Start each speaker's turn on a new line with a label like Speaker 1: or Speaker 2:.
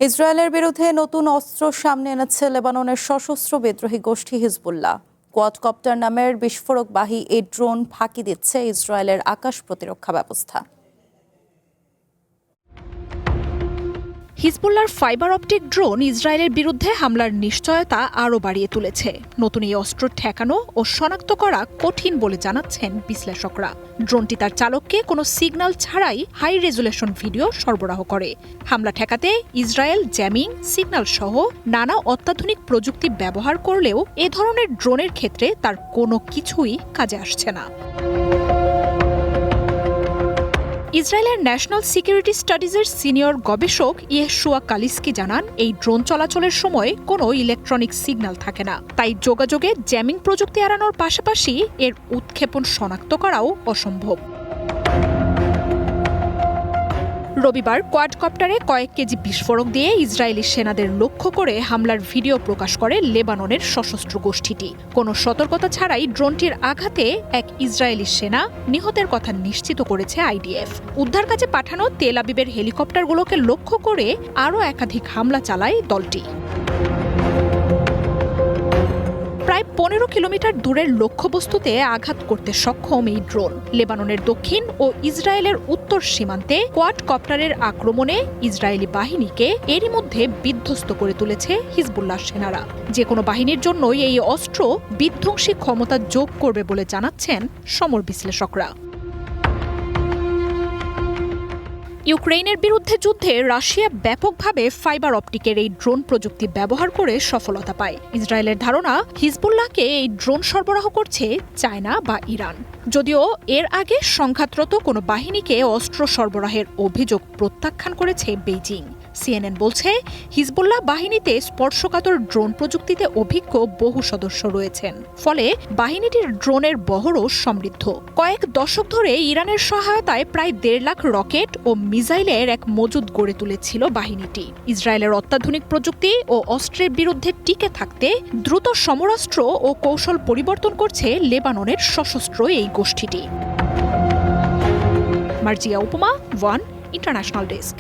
Speaker 1: ইসরায়েলের বিরুদ্ধে নতুন অস্ত্র সামনে এনেছে লেবাননের সশস্ত্র বিদ্রোহী গোষ্ঠী হিজবুল্লাহ। কোয়াডকপ্টার নামের বিস্ফোরকবাহী এই ড্রোন ফাঁকি দিচ্ছে ইসরায়েলের আকাশ প্রতিরক্ষা ব্যবস্থা।
Speaker 2: হিজবুল্লাহর ফাইবার অপটিক ড্রোন ইসরায়েলের বিরুদ্ধে হামলার নিশ্চয়তা আরও বাড়িয়ে তুলেছে। নতুন এই অস্ত্র ঠেকানো ও শনাক্ত করা কঠিন বলে জানাচ্ছেন বিশ্লেষকরা। ড্রোনটি তার চালককে কোনো সিগন্যাল ছাড়াই হাই রেজুলেশন ভিডিও সরবরাহ করে। হামলা ঠেকাতে ইসরায়েল জ্যামিং, সিগন্যাল সহ নানা অত্যাধুনিক প্রযুক্তি ব্যবহার করলেও এ ধরনের ড্রোনের ক্ষেত্রে তার কোনো কিছুই কাজে আসছে না। ইসরায়েলের ন্যাশনাল সিকিউরিটি স্টাডিজের সিনিয়র গবেষক ইয়েশুয়া কালিস্কি জানান, এই ড্রোন চলাচলের সময় কোনো ইলেকট্রনিক সিগন্যাল থাকে না, তাই যোগাযোগে জ্যামিং প্রযুক্তি এড়ানোর পাশাপাশি এর উৎক্ষেপণ শনাক্ত করাও অসম্ভব। রবিবার কোয়াডকপ্টারে কয়েক কেজি বিস্ফোরক দিয়ে ইসরায়েলি সেনাদের লক্ষ্য করে হামলার ভিডিও প্রকাশ করে লেবাননের সশস্ত্র গোষ্ঠীটি। কোনো সতর্কতা ছাড়াই ড্রোনটির আঘাতে এক ইসরায়েলি সেনা নিহতের কথা নিশ্চিত করেছে আইডিএফ। উদ্ধার কাজে পাঠানো তেল আবিবের হেলিকপ্টারগুলোকে লক্ষ্য করে আরও একাধিক হামলা চালায় দলটি। প্রায় 15 কিলোমিটার দূরের লক্ষ্যবস্তুতে আঘাত করতে সক্ষম এই ড্রোন লেবাননের দক্ষিণ ও ইসরায়েলের উত্তর সীমান্তে কোয়াডকপ্টারের আক্রমণে ইসরায়েলি বাহিনীকে এরই মধ্যে বিধ্বস্ত করে তুলেছে হিজবুল্লাহ সেনারা। যে কোনো বাহিনীর জন্যই এই অস্ত্র বিধ্বংসী ক্ষমতা যোগ করবে বলে জানাচ্ছেন সমর বিশ্লেষকরা। ইউক্রেনের বিরুদ্ধে যুদ্ধে রাশিয়া ব্যাপকভাবে ফাইবার অপটিকের এই ড্রোন প্রযুক্তি ব্যবহার করে সফলতা পায়। ইসরায়েলের ধারণা, হিজবুল্লাহকে এই ড্রোন সরবরাহ করছে চায়না বা ইরান। যদিও এর আগে সংঘাতরত কোনো বাহিনীকে অস্ত্র সরবরাহের অভিযোগ প্রত্যাখ্যান করেছে বেইজিং। সিএনএন বলছে, হিজবুল্লাহ বাহিনীতে স্পর্শকাতর ড্রোন প্রযুক্তিতে অভিজ্ঞ বহু সদস্য রয়েছেন, ফলে বাহিনীটির ড্রোনের বহরও সমৃদ্ধ। কয়েক দশক ধরে ইরানের সহায়তায় প্রায় 1.5 লাখ রকেট ও মিসাইলের এক মজুদ গড়ে তুলেছিল বাহিনীটি। ইসরায়েলের অত্যাধুনিক প্রযুক্তি ও অস্ত্রের বিরুদ্ধে টিকে থাকতে দ্রুত সমরাস্ত্র ও কৌশল পরিবর্তন করছে লেবাননের সশস্ত্র এই গোষ্ঠীটি। মার্জিয়া উপমা, ওয়ান ইন্টারন্যাশনাল ডেস্ক।